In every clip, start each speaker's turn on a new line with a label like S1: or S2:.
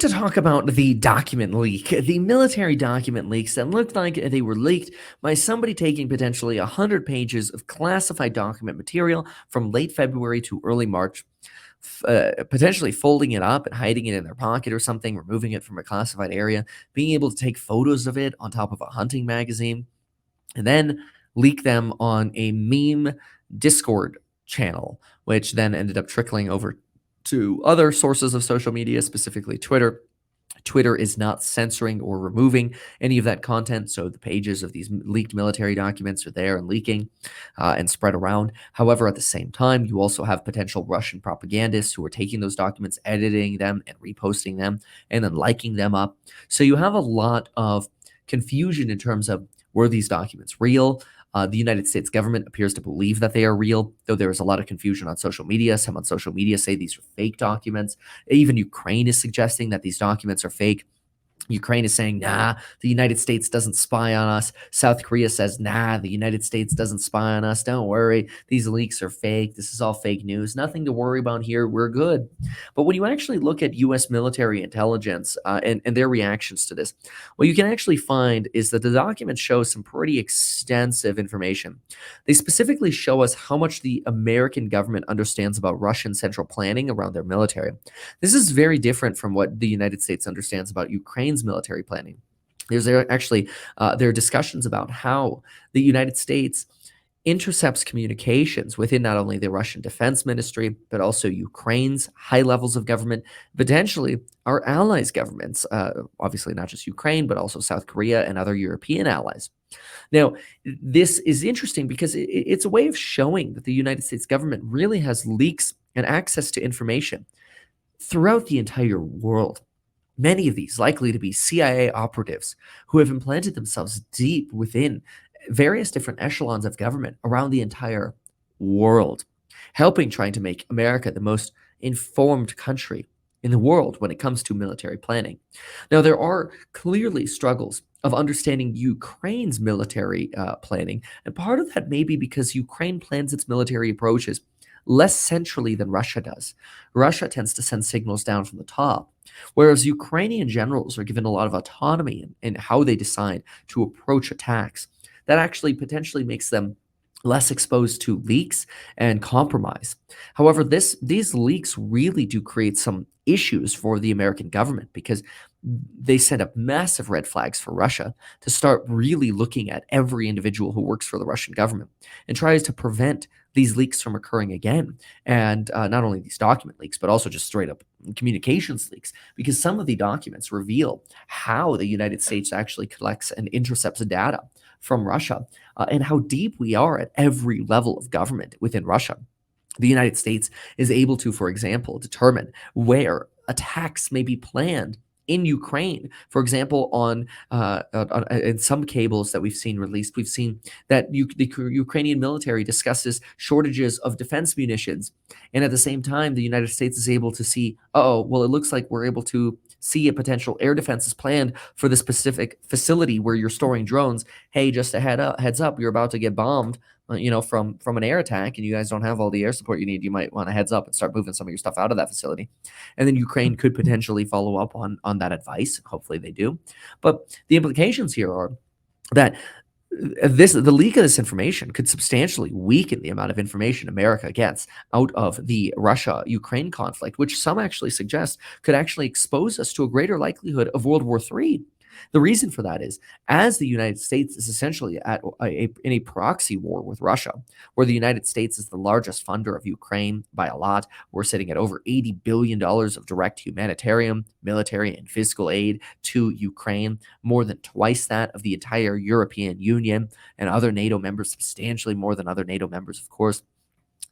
S1: to talk about the document leak, the military document leaks that looked like they were leaked by somebody taking potentially 100 pages of classified document material from late February to early March, potentially folding it up and hiding it in their pocket or something, removing it from a classified area, being able to take photos of it on top of a hunting magazine, and then leak them on a meme Discord channel, which then ended up trickling over to other sources of social media, specifically Twitter. Twitter is not censoring or removing any of that content, so the pages of these leaked military documents are there and leaking and spread around. However, at the same time, you also have potential Russian propagandists who are taking those documents, editing them, and reposting them, and then liking them up. So you have a lot of confusion in terms of, were these documents real? The United States government appears to believe that they are real, though there is a lot of confusion on social media. Some on social media say these are fake documents. Even Ukraine is suggesting that these documents are fake. Ukraine is saying, nah, the United States doesn't spy on us. South Korea says, nah, the United States doesn't spy on us. Don't worry. These leaks are fake. This is all fake news. Nothing to worry about here. We're good. But when you actually look at U.S. military intelligence and their reactions to this, what you can actually find is that the documents show some pretty extensive information. They specifically show us how much the American government understands about Russian central planning around their military. This is very different from what the United States understands about Ukraine's military planning. There are discussions about how the United States intercepts communications within not only the Russian Defense Ministry, but also Ukraine's high levels of government, potentially our allies' governments, obviously not just Ukraine, but also South Korea and other European allies. Now, this is interesting because it's a way of showing that the United States government really has leaks and access to information throughout the entire world. Many of these likely to be CIA operatives who have implanted themselves deep within various different echelons of government around the entire world, helping trying to make America the most informed country in the world when it comes to military planning. Now, there are clearly struggles of understanding Ukraine's military planning, and part of that may be because Ukraine plans its military approaches less centrally than Russia does. Russia tends to send signals down from the top, whereas Ukrainian generals are given a lot of autonomy in how they decide to approach attacks. That actually potentially makes them less exposed to leaks and compromise. However, these leaks really do create some issues for the American government because they send up massive red flags for Russia to start really looking at every individual who works for the Russian government and tries to prevent these leaks from occurring again. And not only these document leaks, but also just straight up communications leaks, because some of the documents reveal how the United States actually collects and intercepts data from Russia and how deep we are at every level of government within Russia. The United States is able to, for example, determine where attacks may be planned in Ukraine. For example, in some cables that we've seen released, we've seen that the Ukrainian military discusses shortages of defense munitions, and at the same time, the United States is able to see, oh, well, it looks like we're able to see a potential air defense is planned for the specific facility where you're storing drones. Hey, just a heads up, you're about to get bombed from an air attack, and you guys don't have all the air support you need. You might want a heads up and start moving some of your stuff out of that facility. And then Ukraine could potentially follow up on that advice. Hopefully they do. But the implications here are that the leak of this information could substantially weaken the amount of information America gets out of the Russia-Ukraine conflict, which some actually suggest could actually expose us to a greater likelihood of World War III. The reason for that is, as the United States is essentially in a proxy war with Russia, where the United States is the largest funder of Ukraine by a lot. We're sitting at over $80 billion of direct humanitarian, military, and fiscal aid to Ukraine, more than twice that of the entire European Union and other NATO members, substantially more than other NATO members, of course.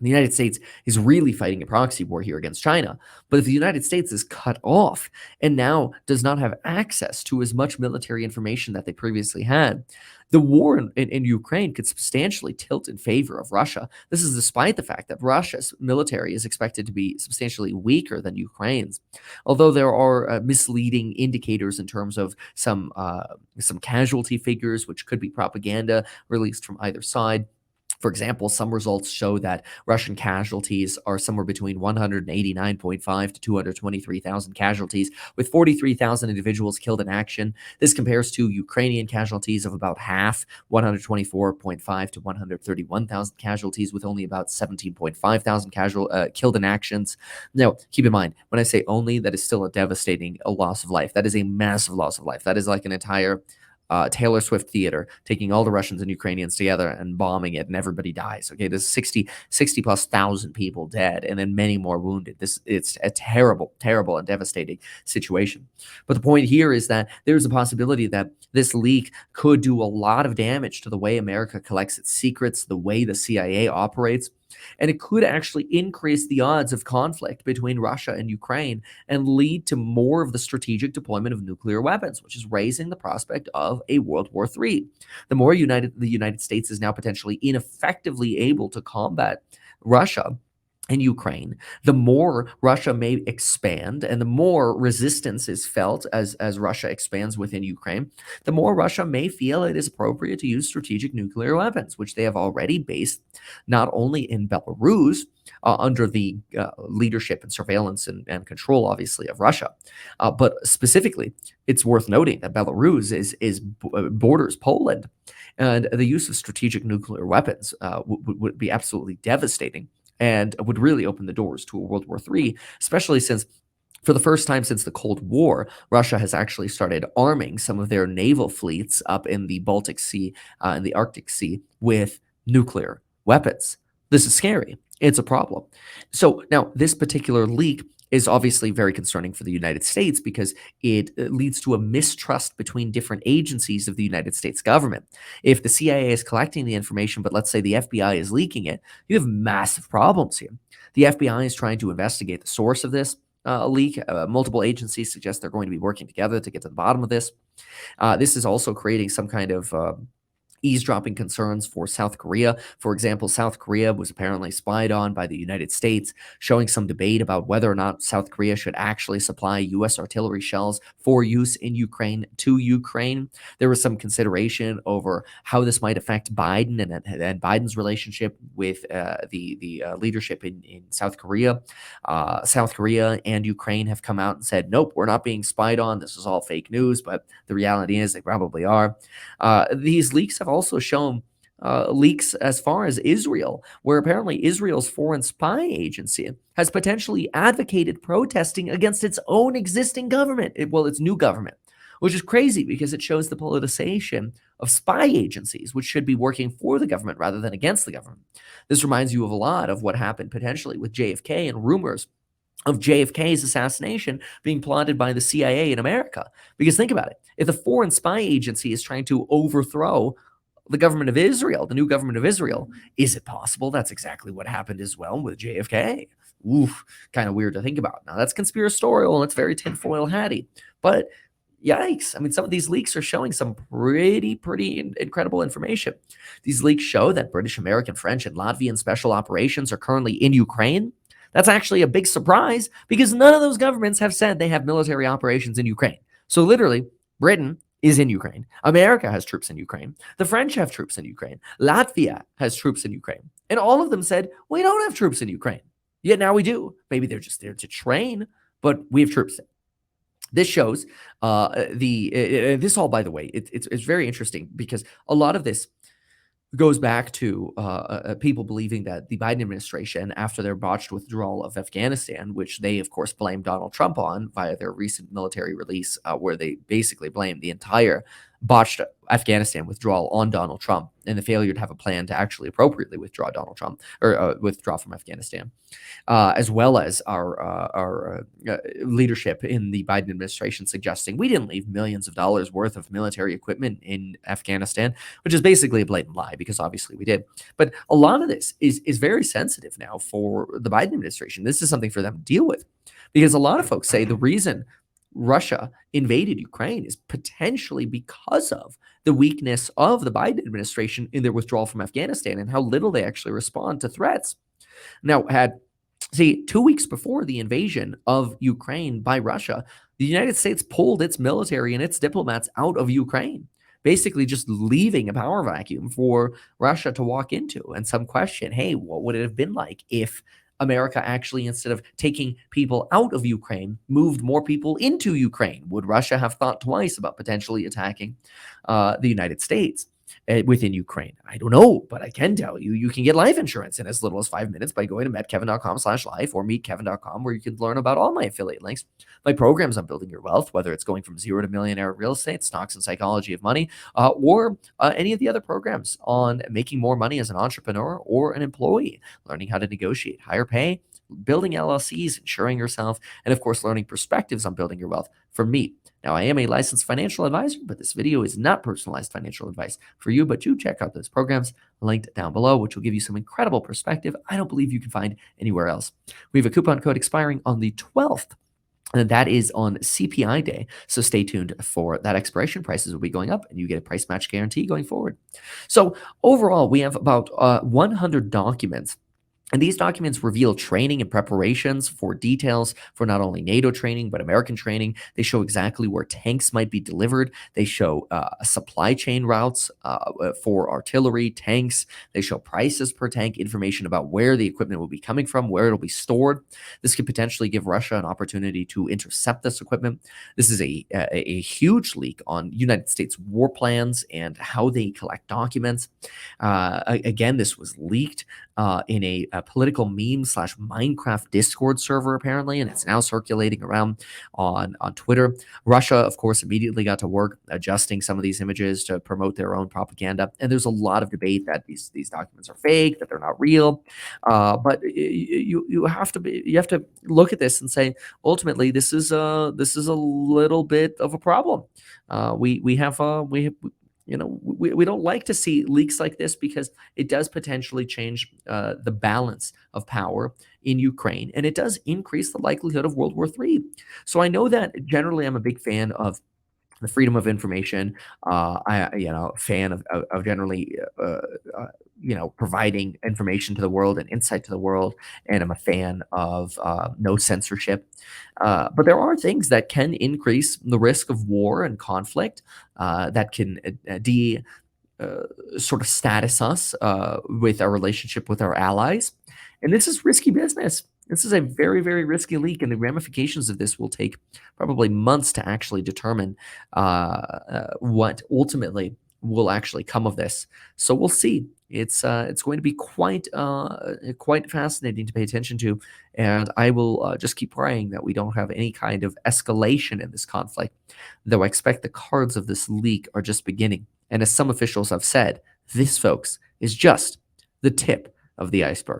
S1: The United States is really fighting a proxy war here against China. But if the United States is cut off and now does not have access to as much military information that they previously had, the war in Ukraine could substantially tilt in favor of Russia. This is despite the fact that Russia's military is expected to be substantially weaker than Ukraine's. Although there are misleading indicators in terms of some casualty figures, which could be propaganda released from either side. For example, some results show that Russian casualties are somewhere between 189.5 to 223,000 casualties, with 43,000 individuals killed in action. This compares to Ukrainian casualties of about half, 124.5 to 131,000 casualties, with only about 17.5 thousand killed in actions. Now, keep in mind, when I say only, that is still a devastating loss of life. That is a massive loss of life. That is like an entire Taylor Swift theater, taking all the Russians and Ukrainians together and bombing it, and everybody dies. Okay, there's 60 plus thousand people dead, and then many more wounded. It's a terrible, terrible, and devastating situation. But the point here is that there's a possibility that this leak could do a lot of damage to the way America collects its secrets, the way the CIA operates. And it could actually increase the odds of conflict between Russia and Ukraine and lead to more of the strategic deployment of nuclear weapons, which is raising the prospect of a World War III. The more the United States is now potentially ineffectively able to combat Russia and Ukraine, the more Russia may expand and the more resistance is felt as Russia expands within Ukraine, the more Russia may feel it is appropriate to use strategic nuclear weapons, which they have already based not only in Belarus, under the leadership and surveillance and control, obviously, of Russia, but specifically, it's worth noting that Belarus borders Poland, and the use of strategic nuclear weapons would be absolutely devastating and would really open the doors to a World War III, especially since for the first time since the Cold War, Russia has actually started arming some of their naval fleets up in the Baltic Sea and the Arctic Sea with nuclear weapons. This is scary. It's a problem. So now this particular leak is obviously very concerning for the United States because it leads to a mistrust between different agencies of the United States government. If the CIA is collecting the information, but let's say the FBI is leaking it, you have massive problems here. The FBI is trying to investigate the source of this leak. Multiple agencies suggest they're going to be working together to get to the bottom of this. This is also creating some kind of eavesdropping concerns for South Korea. For example, South Korea was apparently spied on by the United States, showing some debate about whether or not South Korea should actually supply U.S. artillery shells for use in Ukraine to Ukraine. There was some consideration over how this might affect Biden and Biden's relationship with the leadership in South Korea. South Korea and Ukraine have come out and said, nope, we're not being spied on. This is all fake news, but the reality is they probably are. These leaks have also shown leaks as far as Israel, where apparently Israel's foreign spy agency has potentially advocated protesting against its own existing government, its new government, which is crazy because it shows the politicization of spy agencies, which should be working for the government rather than against the government. This reminds you of a lot of what happened potentially with JFK and rumors of JFK's assassination being plotted by the CIA in America. Because think about it. If the foreign spy agency is trying to overthrow the government of Israel, the new government of Israel, is it possible that's exactly what happened as well with JFK? Oof, kind of weird to think about. Now, that's conspiratorial and it's very tinfoil hatty. But yikes. I mean, some of these leaks are showing some pretty incredible information. These leaks show that British, American, French, and Latvian special operations are currently in Ukraine. That's actually a big surprise because none of those governments have said they have military operations in Ukraine. So literally, Britain is in Ukraine. America has troops in Ukraine. The French have troops in Ukraine. Latvia has troops in Ukraine. And all of them said, we don't have troops in Ukraine. Yet now we do. Maybe they're just there to train, but we have troops there. This shows this all, by the way, it's very interesting because a lot of this goes back to people believing that the Biden administration, after their botched withdrawal of Afghanistan, which they, of course, blamed Donald Trump on via their recent military release, where they basically blamed the entire botched Afghanistan withdrawal on Donald Trump and the failure to have a plan to actually appropriately withdraw Donald Trump or withdraw from Afghanistan, as well as our leadership in the Biden administration suggesting we didn't leave millions of dollars worth of military equipment in Afghanistan, which is basically a blatant lie because obviously we did. But a lot of this is very sensitive now for the Biden administration. This is something for them to deal with because a lot of folks say the reason Russia invaded Ukraine is potentially because of the weakness of the Biden administration in their withdrawal from Afghanistan and how little they actually respond to threats. Now, 2 weeks before the invasion of Ukraine by Russia, the United States pulled its military and its diplomats out of Ukraine. basically just leaving a power vacuum for Russia to walk into. And some question, hey, what would it have been like if America actually, instead of taking people out of Ukraine, moved more people into Ukraine? Would Russia have thought twice about potentially attacking the United States? Within Ukraine. I don't know, but I can tell you, you can get life insurance in as little as 5 minutes by going to metkevin.com/life or meetkevin.com, where you can learn about all my affiliate links, my programs on building your wealth, whether it's going from zero to millionaire real estate, stocks and psychology of money, or any of the other programs on making more money as an entrepreneur or an employee, learning how to negotiate higher pay, building LLCs, insuring yourself, and of course, learning perspectives on building your wealth from me. Now, I am a licensed financial advisor, but this video is not personalized financial advice for you, but do check out those programs linked down below, which will give you some incredible perspective I don't believe you can find anywhere else. We have a coupon code expiring on the 12th, and that is on CPI day. So stay tuned for that expiration. Prices will be going up, and you get a price match guarantee going forward. So overall, we have about 100 documents, and these documents reveal training and preparations for details for not only NATO training, but American training. They show exactly where tanks might be delivered. They show supply chain routes for artillery, tanks. They show prices per tank, information about where the equipment will be coming from, where it'll be stored. This could potentially give Russia an opportunity to intercept this equipment. This is a huge leak on United States war plans and how they collect documents. Again, this was leaked in a political meme slash Minecraft Discord server, apparently, and it's now circulating around on Twitter. Russia, of course, immediately got to work adjusting some of these images to promote their own propaganda. And there's a lot of debate that these documents are fake, that they're not real. But you have to look at this and say, ultimately, this is a little bit of a problem. We have we don't like to see leaks like this, because it does potentially change the balance of power in Ukraine, and it does increase the likelihood of World War III. So I know that generally I'm a big fan of the freedom of information. Fan of generally, providing information to the world and insight to the world, and I'm a fan of no censorship. But there are things that can increase the risk of war and conflict, that can uh, sort of status us with our relationship with our allies. And this is risky business. This is a very, very risky leak, and the ramifications of this will take probably months to actually determine what ultimately will actually come of this. So we'll see. It's going to be quite fascinating to pay attention to, and I will just keep praying that we don't have any kind of escalation in this conflict. Though I expect the cards of this leak are just beginning, and as some officials have said, this, folks, is just the tip of the iceberg.